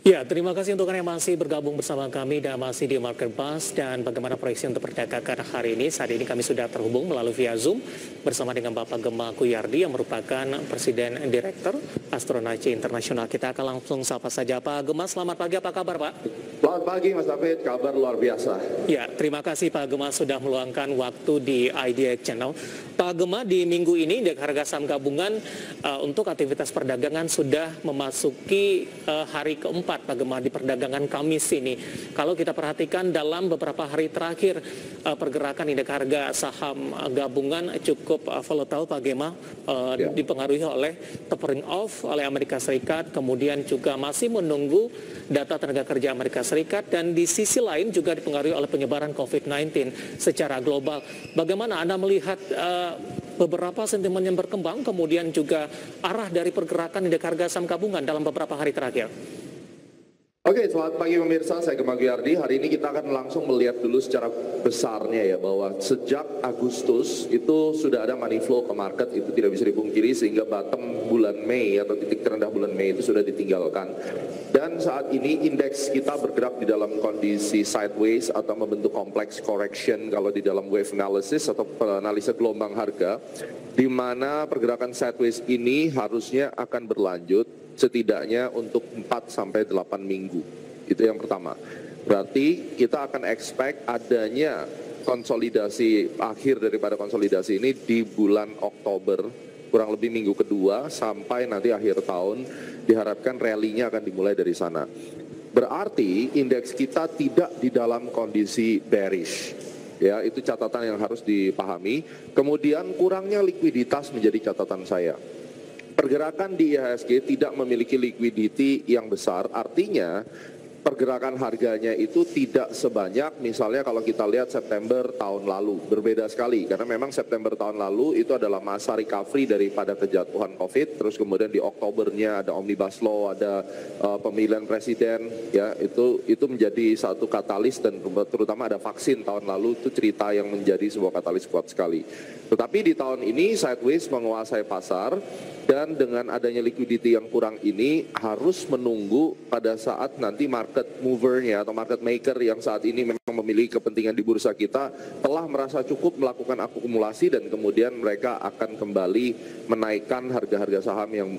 Ya, terima kasih untuk yang masih bergabung bersama kami dan masih di Market Buzz dan bagaimana proyeksi untuk perdagangan hari ini. Saat ini kami sudah terhubung melalui via Zoom bersama dengan Bapak Gema Kuyardi yang merupakan Presiden Direktur Astronaci Internasional. Kita akan langsung sapa saja Pak Gema. Selamat pagi, apa kabar Pak? Selamat pagi Mas David, kabar luar biasa. Ya, terima kasih Pak Gema sudah meluangkan waktu di IDX Channel. Pak Gema, di minggu ini indeks harga saham gabungan untuk aktivitas perdagangan sudah memasuki hari keempat Pak Gema di perdagangan Kamis ini. Kalau kita perhatikan dalam beberapa hari terakhir pergerakan indeks harga saham gabungan cukup volatile Pak Gema, dipengaruhi oleh tapering off oleh Amerika Serikat, kemudian juga masih menunggu data tenaga kerja Amerika Serikat, dan di sisi lain juga dipengaruhi oleh penyebaran COVID-19 secara global. Bagaimana Anda melihat beberapa sentimen yang berkembang, kemudian juga arah dari pergerakan indeks harga saham gabungan dalam beberapa hari terakhir? Oke, selamat pagi pemirsa, saya Gema Kuyardi. Hari ini kita akan langsung melihat dulu secara besarnya ya, bahwa sejak Agustus itu sudah ada money flow ke market, itu tidak bisa dipungkiri, sehingga bottom bulan Mei atau titik terendah bulan Mei itu sudah ditinggalkan. Dan saat ini indeks kita bergerak di dalam kondisi sideways atau membentuk complex correction kalau di dalam wave analysis atau analisa gelombang harga, di mana pergerakan sideways ini harusnya akan berlanjut setidaknya untuk 4-8 minggu. Itu yang pertama. Berarti kita akan expect adanya konsolidasi, akhir daripada konsolidasi ini di bulan Oktober, kurang lebih minggu kedua sampai nanti akhir tahun, diharapkan rally-nya akan dimulai dari sana. Berarti indeks kita tidak di dalam kondisi bearish. Ya, itu catatan yang harus dipahami. Kemudian kurangnya likuiditas menjadi catatan saya. Pergerakan di IHSG tidak memiliki liquidity yang besar, artinya pergerakan harganya itu tidak sebanyak misalnya kalau kita lihat September tahun lalu. Berbeda sekali, karena memang September tahun lalu itu adalah masa recovery daripada kejatuhan COVID, terus kemudian di Oktobernya ada Omnibus Law, ada pemilihan presiden, ya itu menjadi satu katalis, dan terutama ada vaksin tahun lalu, itu cerita yang menjadi sebuah katalis kuat sekali. Tetapi di tahun ini sideways menguasai pasar, dan dengan adanya liquidity yang kurang ini harus menunggu pada saat nanti market movernya atau market maker yang saat ini memang memiliki kepentingan di bursa kita telah merasa cukup melakukan akumulasi, dan kemudian mereka akan kembali menaikkan harga-harga saham yang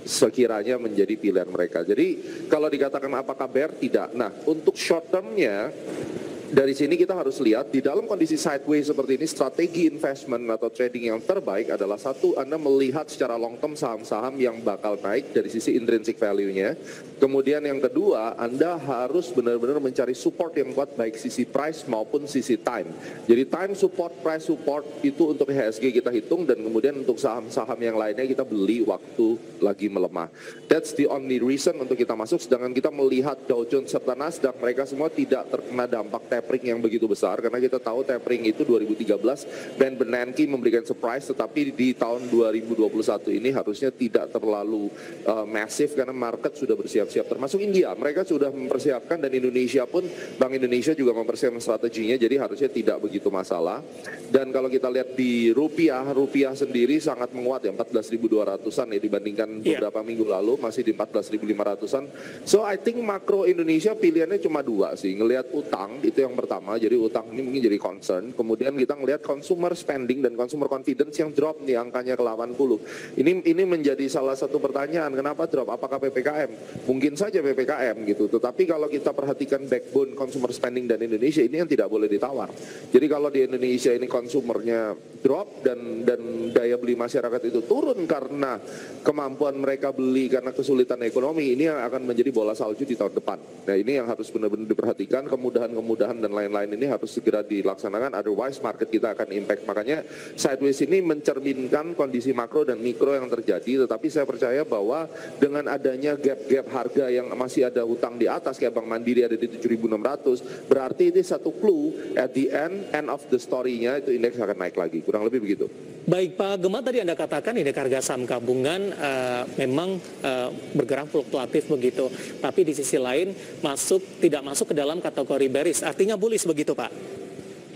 sekiranya menjadi pilihan mereka. Jadi kalau dikatakan apakah bear, tidak. Nah, untuk short termnya, dari sini kita harus lihat di dalam kondisi sideways seperti ini, strategi investment atau trading yang terbaik adalah satu, Anda melihat secara long term saham-saham yang bakal naik dari sisi intrinsic value-nya. Kemudian yang kedua, Anda harus benar-benar mencari support yang kuat baik sisi price maupun sisi time. Jadi time support, price support itu untuk IHSG kita hitung, dan kemudian untuk saham-saham yang lainnya kita beli waktu lagi melemah. That's the only reason untuk kita masuk. Sedangkan kita melihat Dow Jones serta Nasdaq, mereka semua tidak terkena dampak tapering yang begitu besar, karena kita tahu tapering itu 2013 Ben Bernanke memberikan surprise, tetapi di tahun 2021 ini harusnya tidak terlalu masif karena market sudah bersiap-siap, termasuk India, mereka sudah mempersiapkan, dan Indonesia pun, Bank Indonesia juga mempersiapkan strateginya, jadi harusnya tidak begitu masalah. Dan kalau kita lihat di rupiah sendiri sangat menguat ya, 14.200-an ya, dibandingkan beberapa minggu lalu masih di 14.500-an. So I think makro Indonesia pilihannya cuma dua sih, ngelihat utang itu yang pertama, jadi utang ini mungkin jadi concern. Kemudian kita ngelihat consumer spending dan consumer confidence yang drop nih angkanya ke 80. Ini menjadi salah satu pertanyaan, kenapa drop? Apakah PPKM? Mungkin saja PPKM gitu. Tetapi kalau kita perhatikan backbone consumer spending dan Indonesia, ini yang tidak boleh ditawar. Jadi kalau di Indonesia ini consumernya drop dan daya beli masyarakat itu turun karena kemampuan mereka beli karena kesulitan ekonomi, ini yang akan menjadi bola salju di tahun depan. Nah, ini yang harus benar-benar diperhatikan. Kemudahan dan lain-lain ini harus segera dilaksanakan, otherwise market kita akan impact. Makanya sideways ini mencerminkan kondisi makro dan mikro yang terjadi, tetapi saya percaya bahwa dengan adanya gap-gap harga yang masih ada hutang di atas, kayak Bank Mandiri ada di 7.600, berarti ini satu clue at the end of the story-nya itu indeks akan naik lagi, kurang lebih begitu. Baik Pak Gema, tadi Anda katakan indeks harga saham gabungan memang bergerak fluktuatif begitu, tapi di sisi lain tidak masuk ke dalam kategori bearish, artinya bullish begitu Pak?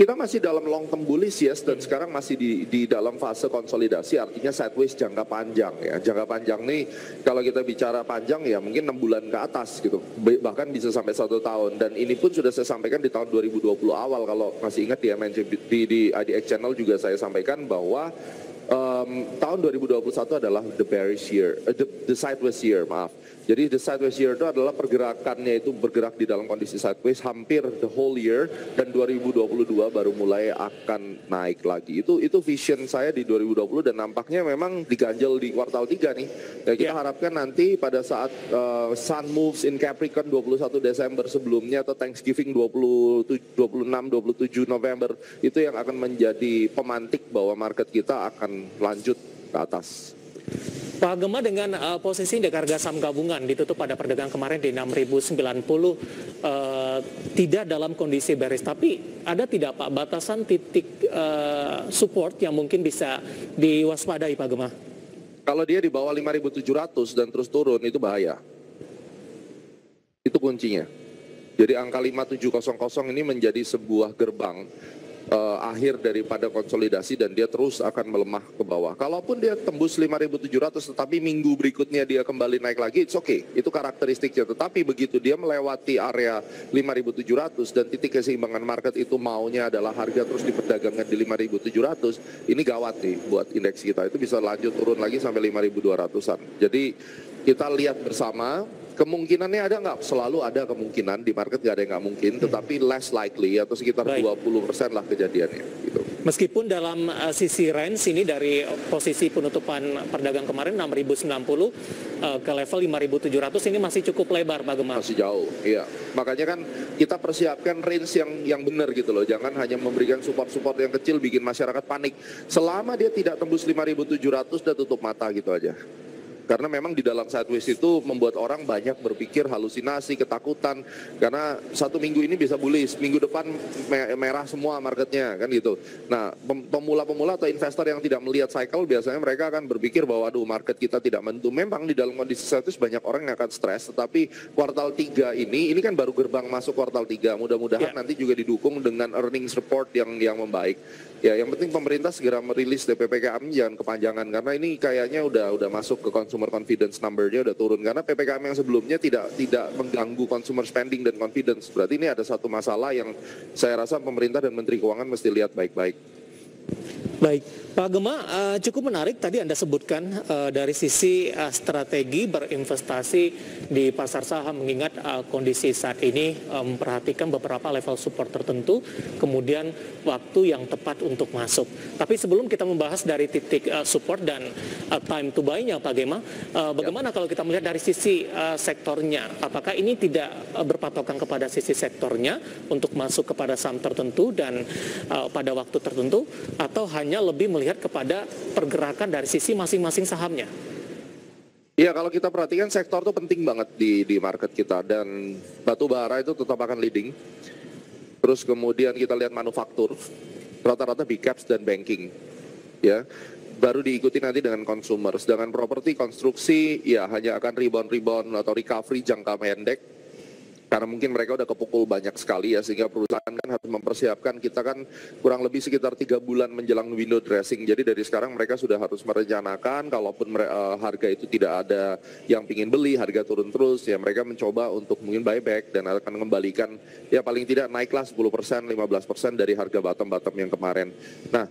Kita masih dalam long term bullish yes, dan sekarang masih di dalam fase konsolidasi, artinya sideways jangka panjang ya. Jangka panjang nih kalau kita bicara panjang ya mungkin 6 bulan ke atas gitu, bahkan bisa sampai 1 tahun. Dan ini pun sudah saya sampaikan di tahun 2020 awal, kalau masih ingat di MNC di IDX Channel juga saya sampaikan bahwa tahun 2021 adalah the bearish year, the sideways year, maaf. Jadi the sideways year itu adalah pergerakannya itu bergerak di dalam kondisi sideways hampir the whole year, dan 2022 baru mulai akan naik lagi. Itu vision saya di 2020, dan nampaknya memang diganjel di kuartal 3 nih. Ya, kita harapkan nanti pada saat Sun moves in Capricorn 21 Desember sebelumnya, atau Thanksgiving 26-27 November, itu yang akan menjadi pemantik bahwa market kita akan lanjut ke atas. Pak Gema, dengan posisi indeks harga saham gabungan ditutup pada perdagangan kemarin di 6.090, tidak dalam kondisi bearish, tapi ada tidak Pak batasan titik support yang mungkin bisa diwaspadai Pak Gema? Kalau dia di bawah 5.700 dan terus turun itu bahaya. Itu kuncinya. Jadi angka 5700 ini menjadi sebuah gerbang akhir daripada konsolidasi, dan dia terus akan melemah ke bawah. Kalaupun dia tembus 5.700 tetapi minggu berikutnya dia kembali naik lagi, it's okay, itu karakteristiknya. Tetapi begitu dia melewati area 5.700 dan titik keseimbangan market itu maunya adalah harga terus diperdagangkan di 5.700, ini gawat nih buat indeks kita. Itu bisa lanjut turun lagi sampai 5.200-an. Jadi kita lihat bersama. Kemungkinannya ada nggak? Selalu ada kemungkinan, di market nggak ada yang nggak mungkin, tetapi less likely atau sekitar 20% lah kejadiannya. Gitu. Meskipun dalam sisi range ini dari posisi penutupan perdagang kemarin 6.090 ke level 5.700 ini masih cukup lebar Pak Gema. Masih jauh, iya. Makanya kan kita persiapkan range yang benar gitu loh. Jangan hanya memberikan support-support yang kecil bikin masyarakat panik. Selama dia tidak tembus 5.700 udah tutup mata gitu aja. Karena memang di dalam sideways itu membuat orang banyak berpikir halusinasi, ketakutan. Karena satu minggu ini bisa bullish, minggu depan merah semua marketnya kan gitu. Nah pemula-pemula atau investor yang tidak melihat cycle biasanya mereka akan berpikir bahwa aduh market kita tidak menentu. Memang di dalam kondisi sideways banyak orang yang akan stres. Tetapi kuartal 3 ini kan baru gerbang masuk kuartal 3. Mudah-mudahan nanti juga didukung dengan earnings report yang membaik. Ya, yang penting pemerintah segera merilis PPKM, jangan kepanjangan, karena ini kayaknya udah masuk ke consumer confidence number-nya udah turun, karena PPKM yang sebelumnya tidak mengganggu consumer spending dan confidence. Berarti ini ada satu masalah yang saya rasa pemerintah dan Menteri Keuangan mesti lihat baik-baik. Baik, Pak Gema, cukup menarik tadi Anda sebutkan dari sisi strategi berinvestasi di pasar saham, mengingat kondisi saat ini memperhatikan beberapa level support tertentu, kemudian waktu yang tepat untuk masuk. Tapi sebelum kita membahas dari titik support dan time to buy-nya Pak Gema, bagaimana kalau kita melihat dari sisi sektornya? Apakah ini tidak berpatokan kepada sisi sektornya untuk masuk kepada saham tertentu dan pada waktu tertentu, atau hanya lebih melihat kepada pergerakan dari sisi masing-masing sahamnya? Iya, kalau kita perhatikan sektor itu penting banget di market kita, dan batu bara itu tetap akan leading. Terus kemudian kita lihat manufaktur, rata-rata big caps dan banking, ya. Baru diikuti nanti dengan consumer, sedangkan properti, konstruksi, ya hanya akan rebound atau recovery jangka pendek. Karena mungkin mereka udah kepukul banyak sekali ya, sehingga perusahaan kan harus mempersiapkan. Kita kan kurang lebih sekitar 3 bulan menjelang window dressing. Jadi dari sekarang mereka sudah harus merencanakan, kalaupun harga itu tidak ada yang pingin beli, harga turun terus, ya mereka mencoba untuk mungkin buyback dan akan mengembalikan, ya paling tidak naiklah 10%, 15% dari harga bottom yang kemarin. Nah,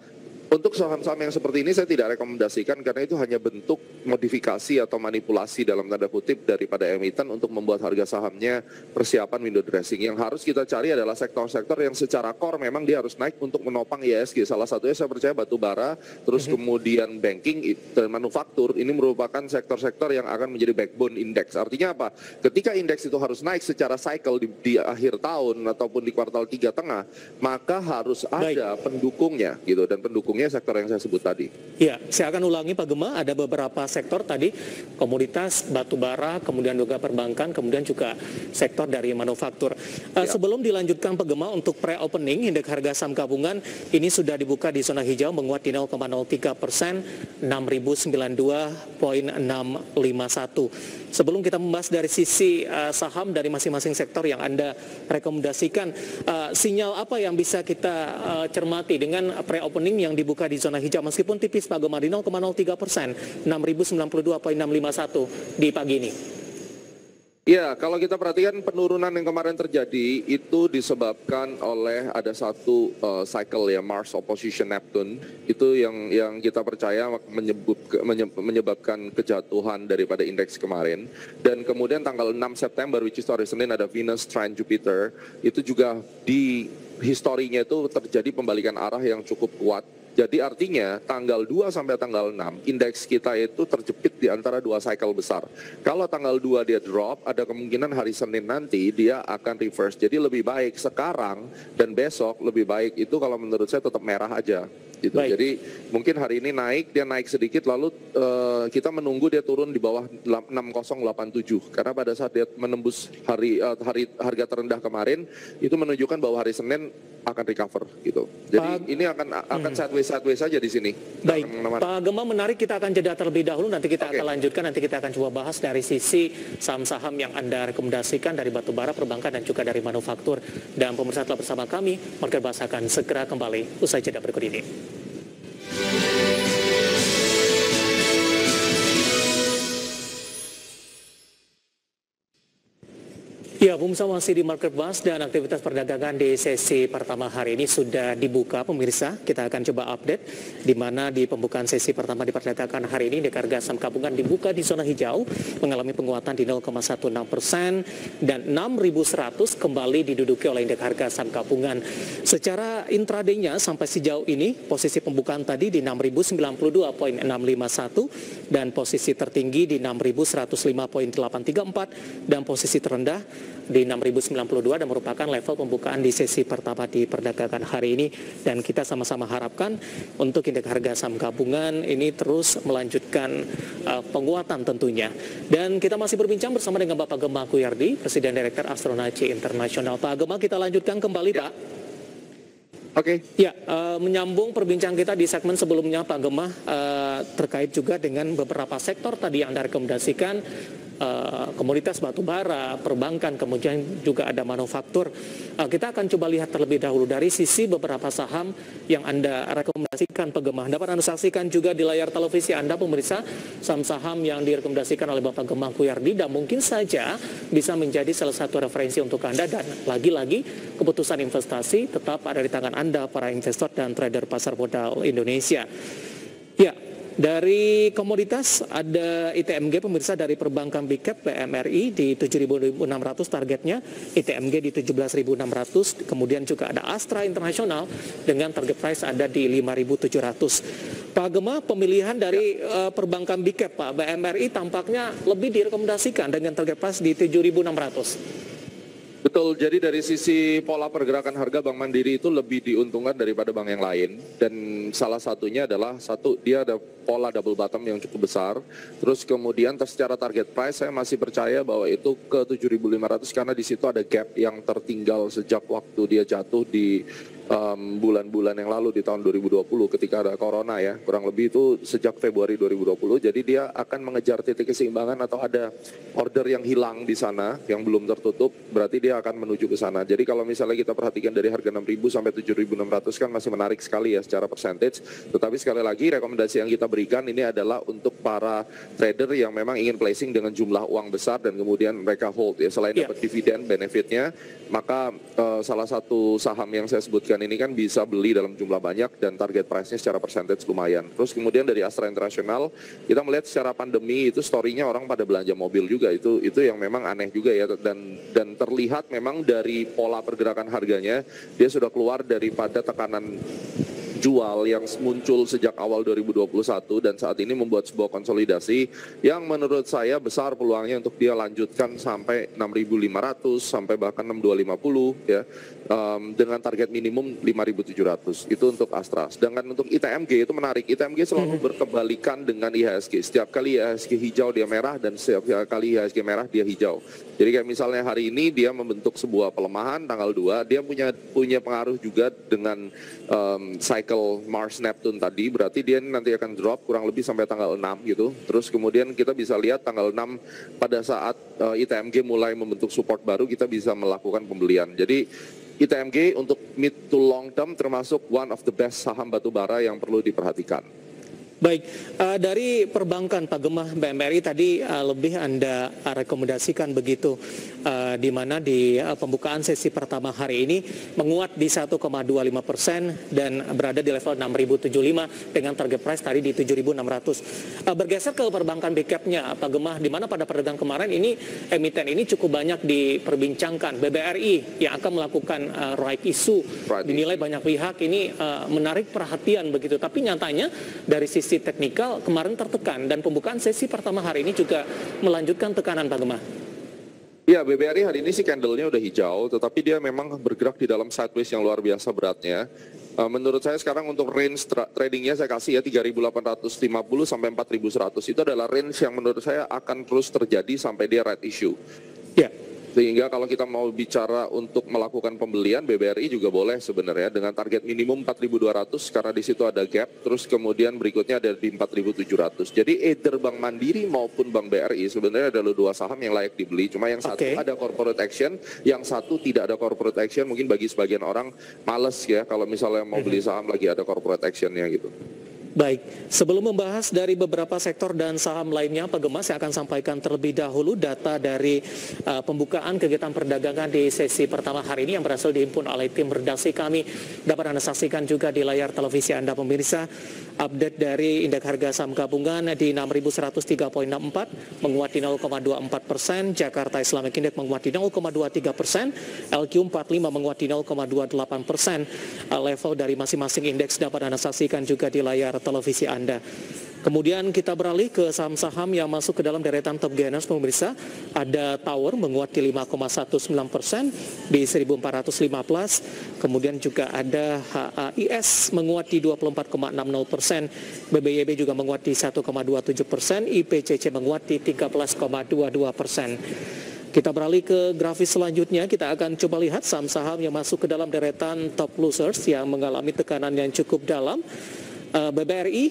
untuk saham-saham yang seperti ini saya tidak rekomendasikan, karena itu hanya bentuk modifikasi atau manipulasi dalam tanda kutip daripada emiten untuk membuat harga sahamnya persiapan window dressing. Yang harus kita cari adalah sektor-sektor yang secara core memang dia harus naik untuk menopang IHSG. Salah satunya saya percaya batu bara, terus kemudian banking dan manufaktur. Ini merupakan sektor-sektor yang akan menjadi backbone indeks. Artinya apa? Ketika indeks itu harus naik secara cycle di akhir tahun ataupun di kuartal 3 tengah, maka harus ada pendukungnya gitu, dan pendukungnya ujungnya sektor yang saya sebut tadi. Ya, saya akan ulangi Pak Gema, ada beberapa sektor tadi, komoditas, batu bara, kemudian juga perbankan, kemudian juga sektor dari manufaktur. Sebelum dilanjutkan Pak Gema, untuk pre-opening, indeks harga saham gabungan ini sudah dibuka di zona hijau, menguat di 0,03%, 6.092,651. Sebelum kita membahas dari sisi saham dari masing-masing sektor yang Anda rekomendasikan, sinyal apa yang bisa kita cermati dengan pre-opening yang dibuka di zona hijau meskipun tipis Pak Gema di 0,03%, 6.092,651 di pagi ini? Ya, kalau kita perhatikan penurunan yang kemarin terjadi itu disebabkan oleh ada satu cycle ya, Mars opposition Neptune, itu yang kita percaya menyebabkan kejatuhan daripada indeks kemarin. Dan kemudian tanggal 6 September, which is hari Senin, ada Venus trine Jupiter, itu juga di historinya itu terjadi pembalikan arah yang cukup kuat. Jadi artinya tanggal 2 sampai tanggal 6 indeks kita itu terjepit di antara dua cycle besar. Kalau tanggal 2 dia drop, ada kemungkinan hari Senin nanti dia akan reverse. Jadi lebih baik sekarang dan besok lebih baik itu kalau menurut saya tetap merah aja. Gitu. Jadi mungkin hari ini naik, dia naik sedikit lalu kita menunggu dia turun di bawah 6087 karena pada saat dia menembus harga terendah kemarin itu menunjukkan bahwa hari Senin akan recover gitu. Jadi ini akan sideways saja di sini. Baik, Pak Gema, menarik, kita akan jeda terlebih dahulu, nanti kita akan lanjutkan, nanti kita akan coba bahas dari sisi saham-saham yang Anda rekomendasikan dari batubara, perbankan dan juga dari manufaktur. Dan pemirsa telah bersama kami, Market Bahas akan segera kembali usai jeda berikut ini. Ya, pemirsa masih di Market Bahas dan aktivitas perdagangan di sesi pertama hari ini sudah dibuka pemirsa. Kita akan coba update di mana di pembukaan sesi pertama diperdagangkan hari ini indeks harga saham gabungan dibuka di zona hijau mengalami penguatan di 0,16% dan 6.100 kembali diduduki oleh indeks harga saham gabungan. Secara intraday-nya sampai sejauh ini posisi pembukaan tadi di 6.092,651 dan posisi tertinggi di 6.105,834 dan posisi terendah di 6.092 dan merupakan level pembukaan di sesi pertama di perdagangan hari ini. Dan kita sama-sama harapkan untuk indeks harga saham gabungan ini terus melanjutkan penguatan tentunya. Dan kita masih berbincang bersama dengan Bapak Gema Kuyardi, Presiden Direktur Astronaci Internasional. Pak Gema, kita lanjutkan kembali Pak. Oke. Ya, menyambung perbincangan kita di segmen sebelumnya Pak Gema terkait juga dengan beberapa sektor tadi yang Anda rekomendasikan, komoditas batubara, perbankan, kemudian juga ada manufaktur. Kita akan coba lihat terlebih dahulu dari sisi beberapa saham yang Anda rekomendasikan Pak Gema. Dapat Anda saksikan juga di layar televisi Anda pemirsa saham-saham yang direkomendasikan oleh Bapak Gema Kuyardi dan mungkin saja bisa menjadi salah satu referensi untuk Anda. Dan lagi-lagi keputusan investasi tetap ada di tangan Anda para investor dan trader pasar modal Indonesia. Ya, dari komoditas ada ITMG pemirsa dari perbankan Big Cap BMRI di 7.600 targetnya, ITMG di 17.600, kemudian juga ada Astra Internasional dengan target price ada di 5.700. Pak Gema, pemilihan dari perbankan Big Cap Pak, BMRI tampaknya lebih direkomendasikan dengan target price di 7.600. Betul, jadi dari sisi pola pergerakan harga Bank Mandiri itu lebih diuntungkan daripada bank yang lain. Dan salah satunya adalah dia ada pola double bottom yang cukup besar. Terus kemudian secara target price saya masih percaya bahwa itu ke 7.500 karena di situ ada gap yang tertinggal sejak waktu dia jatuh di bulan-bulan yang lalu di tahun 2020 ketika ada corona ya, kurang lebih itu sejak Februari 2020. Jadi dia akan mengejar titik keseimbangan atau ada order yang hilang di sana yang belum tertutup, berarti dia akan menuju ke sana. Jadi kalau misalnya kita perhatikan dari harga 6.000 sampai 7.600 kan masih menarik sekali ya secara percentage. Tetapi sekali lagi rekomendasi yang kita berikan ini adalah untuk para trader yang memang ingin placing dengan jumlah uang besar dan kemudian mereka hold ya, selain dapat dividen benefitnya, maka salah satu saham yang saya sebutkan ini kan bisa beli dalam jumlah banyak dan target price-nya secara percentage lumayan. Terus kemudian dari Astra Internasional kita melihat secara pandemi itu story-nya orang pada belanja mobil juga, itu yang memang aneh juga ya, dan terlihat memang dari pola pergerakan harganya dia sudah keluar daripada tekanan jual yang muncul sejak awal 2021 dan saat ini membuat sebuah konsolidasi yang menurut saya besar peluangnya untuk dia lanjutkan sampai 6.500 sampai bahkan 6.250 ya, dengan target minimum 5.700 itu untuk Astra. Sedangkan untuk ITMG itu menarik, ITMG selalu berkebalikan dengan IHSG. Setiap kali IHSG hijau dia merah dan setiap kali IHSG merah dia hijau. Jadi kayak misalnya hari ini dia membentuk sebuah pelemahan tanggal 2, dia punya pengaruh juga dengan cycle Mars Neptune tadi, berarti dia nanti akan drop kurang lebih sampai tanggal 6 gitu. Terus kemudian kita bisa lihat tanggal 6 pada saat ITMG mulai membentuk support baru, kita bisa melakukan pembelian. Jadi ITMG untuk mid to long term termasuk one of the best saham batubara yang perlu diperhatikan. Baik, dari perbankan Pak Gemah, BMRI tadi lebih Anda rekomendasikan begitu, di mana di pembukaan sesi pertama hari ini menguat di 1,25% dan berada di level 6.075 dengan target price tadi di 7.600. Bergeser ke perbankan big cap-nya Pak Gemah, di mana pada perdagangan kemarin ini emiten ini cukup banyak diperbincangkan. BBRI yang akan melakukan right issue dinilai banyak pihak ini menarik perhatian begitu, tapi nyatanya dari sisi teknikal kemarin tertekan dan pembukaan sesi pertama hari ini juga melanjutkan tekanan Pak Gemah. Ya, BBRI hari ini sih candle-nya udah hijau, tetapi dia memang bergerak di dalam sideways yang luar biasa beratnya. Menurut saya sekarang untuk range tradingnya saya kasih ya 3.850 sampai 4.100. Itu adalah range yang menurut saya akan terus terjadi sampai dia right issue. Ya. Sehingga kalau kita mau bicara untuk melakukan pembelian, BBRI juga boleh sebenarnya dengan target minimum 4.200 karena di situ ada gap, terus kemudian berikutnya ada di 4.700. Jadi either Bank Mandiri maupun Bank BRI sebenarnya ada dua saham yang layak dibeli, cuma yang satu ada corporate action, yang satu tidak ada corporate action. Mungkin bagi sebagian orang males ya kalau misalnya mau beli saham lagi ada corporate actionnya gitu. Baik, sebelum membahas dari beberapa sektor dan saham lainnya, Pak Gemah, saya akan sampaikan terlebih dahulu data dari pembukaan kegiatan perdagangan di sesi pertama hari ini yang berhasil dihimpun oleh tim redaksi kami. Dapat Anda saksikan juga di layar televisi Anda pemirsa. Update dari indeks harga saham gabungan di 6.103,64, menguat di 0,24%, Jakarta Islamic Index menguat di 0,23%, LQ45 menguat di 0,28%. Level dari masing-masing indeks dapat Anda saksikan juga di layar televisi Anda. Kemudian kita beralih ke saham-saham yang masuk ke dalam deretan top gainers pemirsa. Ada Tower menguat di 5,19% di 1.415. Kemudian juga ada HAIS menguat di 24,60%. BBYB juga menguat di 1,27%. IPCC menguat di 13,22%. Kita beralih ke grafis selanjutnya, kita akan coba lihat saham-saham yang masuk ke dalam deretan top losers yang mengalami tekanan yang cukup dalam. BBRI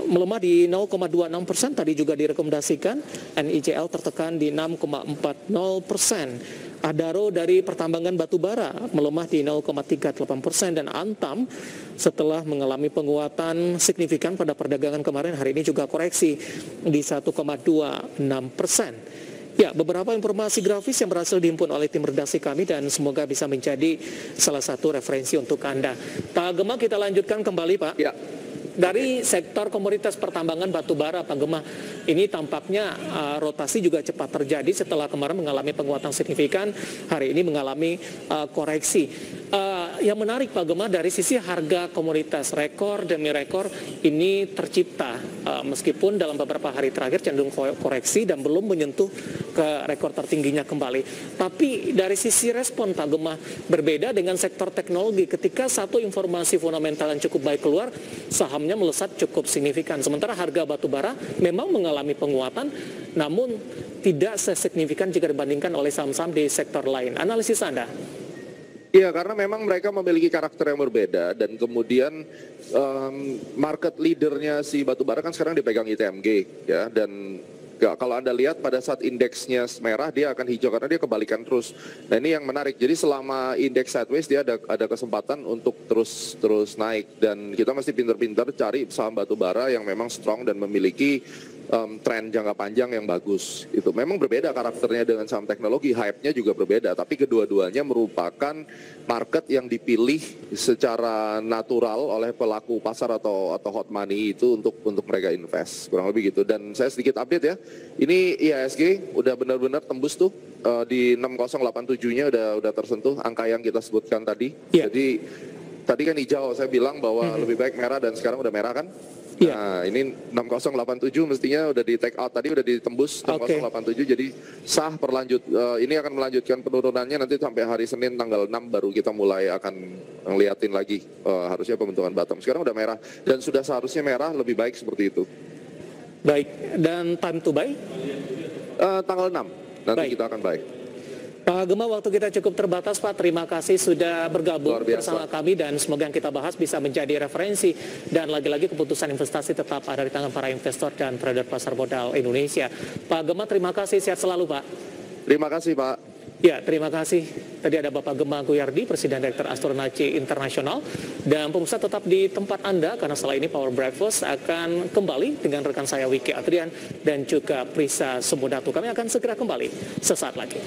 melemah di 0,26%, tadi juga direkomendasikan. NICL tertekan di 6,40%. Adaro dari pertambangan batubara melemah di 0,38% dan Antam setelah mengalami penguatan signifikan pada perdagangan kemarin, hari ini juga koreksi di 1,26%. Ya, beberapa informasi grafis yang berhasil dihimpun oleh tim redaksi kami dan semoga bisa menjadi salah satu referensi untuk Anda. Pak Gemah, kita lanjutkan kembali Pak. Ya. Dari sektor komoditas pertambangan batubara, Pak Gemah, ini tampaknya rotasi juga cepat terjadi setelah kemarin mengalami penguatan signifikan, hari ini mengalami koreksi. Yang menarik Pak Gemah, dari sisi harga komoditas rekor demi rekor ini tercipta, meskipun dalam beberapa hari terakhir cenderung koreksi dan belum menyentuh ke rekor tertingginya kembali. Tapi dari sisi respon Pak Gemah, berbeda dengan sektor teknologi, ketika satu informasi fundamental yang cukup baik keluar, sahamnya melesat cukup signifikan. Sementara harga batubara memang mengalami penguatan, namun tidak sesignifikan jika dibandingkan oleh saham-saham di sektor lain. Analisis Anda? Iya, karena memang mereka memiliki karakter yang berbeda dan kemudian market leadernya si batubara kan sekarang dipegang ITMG ya, dan kalau Anda lihat pada saat indeksnya merah dia akan hijau karena dia kebalikan terus. Nah ini yang menarik. Jadi selama indeks sideways dia ada kesempatan untuk terus naik dan kita mesti pintar-pintar cari saham batubara yang memang strong dan memiliki tren jangka panjang yang bagus. Itu memang berbeda karakternya dengan saham teknologi, hype-nya juga berbeda, tapi kedua-duanya merupakan market yang dipilih secara natural oleh pelaku pasar atau hot money itu untuk mereka invest. Kurang lebih gitu. Dan saya sedikit update ya. Ini IHSG udah benar-benar tembus tuh di 6087-nya udah tersentuh angka yang kita sebutkan tadi. Yeah. Jadi Tadi kan hijau, saya bilang bahwa lebih baik merah dan sekarang udah merah kan? Iya. Nah, ini 6087 mestinya udah di take out, tadi udah ditembus 6087, jadi sah ini akan melanjutkan penurunannya nanti sampai hari Senin tanggal 6 baru kita mulai akan ngeliatin lagi harusnya pembentukan bottom. Sekarang udah merah dan sudah seharusnya merah, lebih baik seperti itu. Baik, dan time to buy? Tanggal 6, nanti kita akan buy. Pak Gema, waktu kita cukup terbatas, Pak. Terima kasih sudah bergabung bersama kami dan semoga yang kita bahas bisa menjadi referensi dan lagi-lagi keputusan investasi tetap ada di tangan para investor dan trader pasar modal Indonesia. Pak Gema, terima kasih, sehat selalu, Pak. Terima kasih, Pak. Ya, terima kasih. Tadi ada Bapak Gema Guyardi, Presiden Direktur Astronaci Internasional. Dan pemirsa tetap di tempat Anda karena setelah ini Power Breakfast akan kembali dengan rekan saya Wiki Adrian dan juga Prisa Sumudatu. Kami akan segera kembali sesaat lagi.